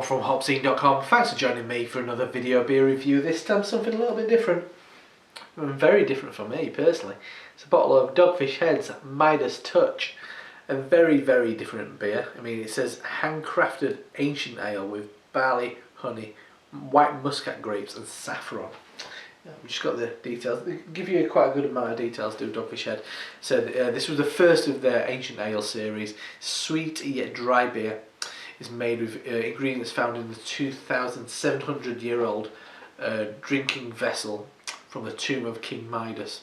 from HopZine.com. Thanks for joining me for another video beer review. This time something a little bit different. Very different for me personally. It's a bottle of Dogfish Head's Midas Touch. A very, very different beer. I mean, it says handcrafted Aincent Ale with barley, honey, white muscat grapes and saffron. We've just got the details. They give you quite a good amount of details, do Dogfish Head. So this was the first of their Aincent Ale series. Sweet yet dry beer. Is made with ingredients found in the 2,700-year-old drinking vessel from the tomb of King Midas.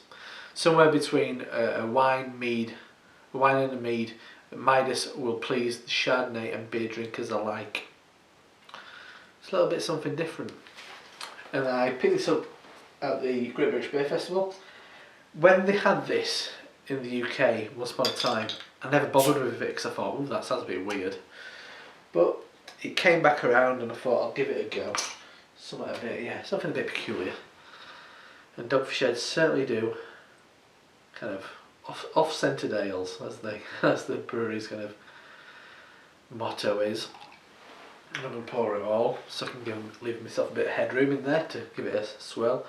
Somewhere between a wine and a mead, Midas will please the Chardonnay and beer drinkers alike. It's a little bit something different. And I picked this up at the Great British Beer Festival. When they had this in the UK once upon a time, I never bothered with it because I thought, ooh, that sounds a bit weird. But it came back around and I thought I'll give it a go. Something a bit peculiar. And Dogfish Head certainly do kind of off-centred ales, as the brewery's kind of motto is. I'm going to pour it all so I can leave myself a bit of headroom in there to give it a swirl.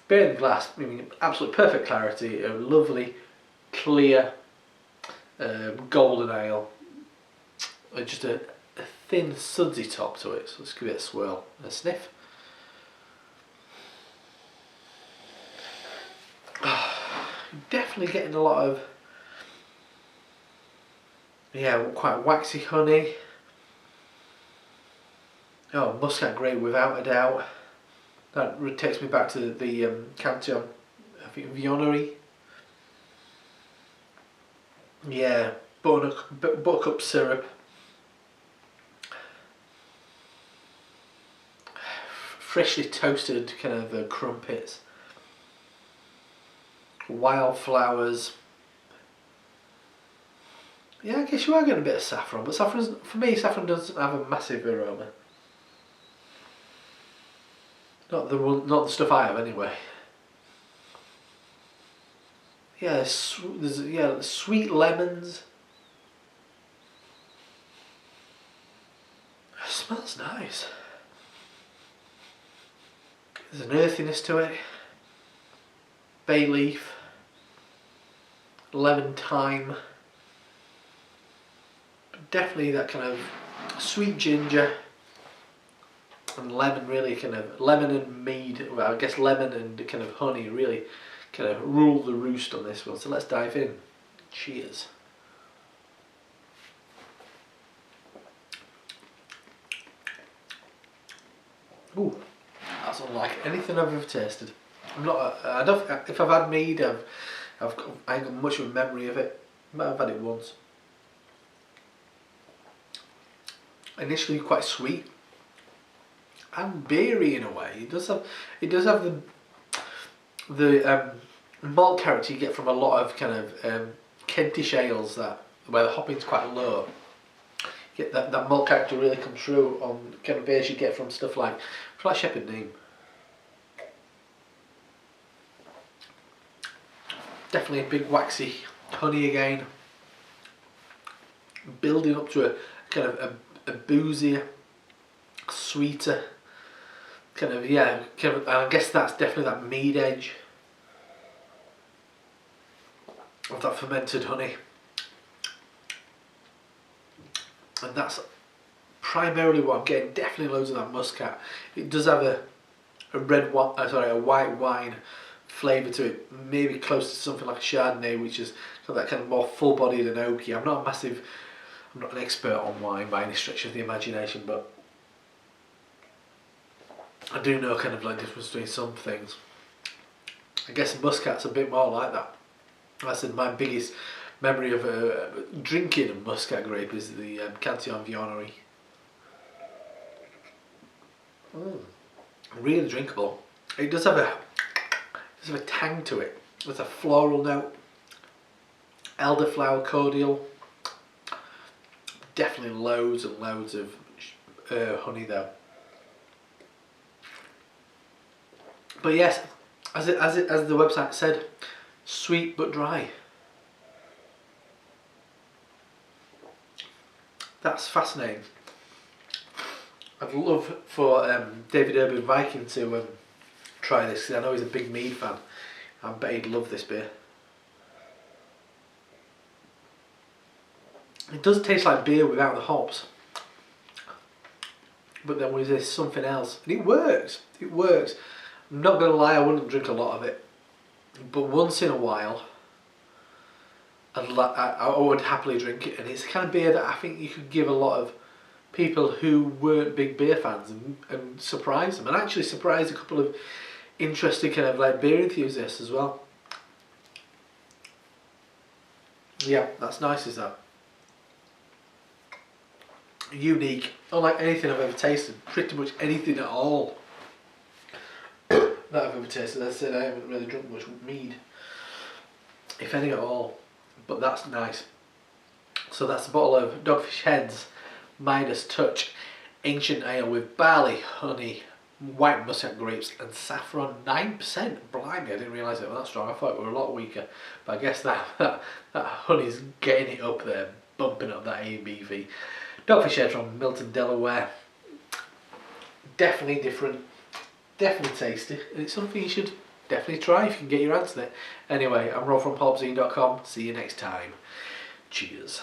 Beer in the glass, I mean, absolute perfect clarity, a lovely, clear, golden ale. Just a thin sudsy top to it, so let's give it a swirl and a sniff. Definitely getting a lot of, quite waxy honey. Oh, muscat grape without a doubt. That takes me back to the Canton, I think, Viognerie. Yeah, buttercup syrup. Freshly toasted kind of crumpets, wildflowers. Yeah, I guess you are getting a bit of saffron, but for me, saffron doesn't have a massive aroma. Not the stuff I have anyway. Yeah, there's sweet lemons. It smells nice. There's an earthiness to it, bay leaf, lemon thyme, definitely that kind of sweet ginger and lemon, really kind of lemon and mead, well I guess lemon and kind of honey really kind of rule the roost on this one. So let's dive in. Cheers. Ooh. That's unlike anything I've ever tasted. If I've had mead, I ain't got much of a memory of it. I might have had it once. Initially quite sweet and beery in a way. It does have the malt character you get from a lot of kind of Kentish ales where the hopping's quite low. You get that malt character really comes through on kind of beers you get from stuff like Shepherd Neame. Definitely a big waxy honey again, building up to a kind of a boozier, sweeter kind of, and I guess that's definitely that mead edge of that fermented honey, and that's primarily what I'm getting. Definitely loads of that muscat. It does have a white wine flavour to it, maybe close to something like a Chardonnay, which is got that kind of more full-bodied and oaky. I'm not an expert on wine by any stretch of the imagination, but I do know kind of like the difference between some things. I guess muscat's a bit more like that. Like I said, my biggest memory of drinking a muscat grape is the Canton Viognerie. Really drinkable. It does have a tang to it. There's a floral note, elderflower cordial. Definitely loads and loads of honey though. But yes, as the website said, sweet but dry. That's fascinating. I'd love for David Urban Viking to try this, because I know he's a big mead fan. I bet he'd love this beer. It does taste like beer without the hops, but then with this something else, and it works. It works. I'm not gonna lie, I wouldn't drink a lot of it, but once in a while, I would happily drink it. And it's the kind of beer that I think you could give a lot of people who weren't big beer fans and surprise them, and actually surprise a couple of interesting kind of like beer enthusiasts as well. Yeah, that's nice, is that? Unique, unlike anything I've ever tasted, pretty much anything at all that I've ever tasted. As I said, I haven't really drunk much mead, if any at all, but that's nice. So that's a bottle of Dogfish Head's Midas Touch Ancient Ale with barley, honey, white muscat grapes and saffron, 9%. Blimey, I didn't realise it was that strong. I thought it were a lot weaker, but I guess that honey's getting it up there, bumping up that ABV. Dogfish Head from Milton, Delaware. Definitely different, definitely tasty, and it's something you should definitely try if you can get your hands on it. Anyway, I'm Rob from HopZine.com. See you next time. Cheers.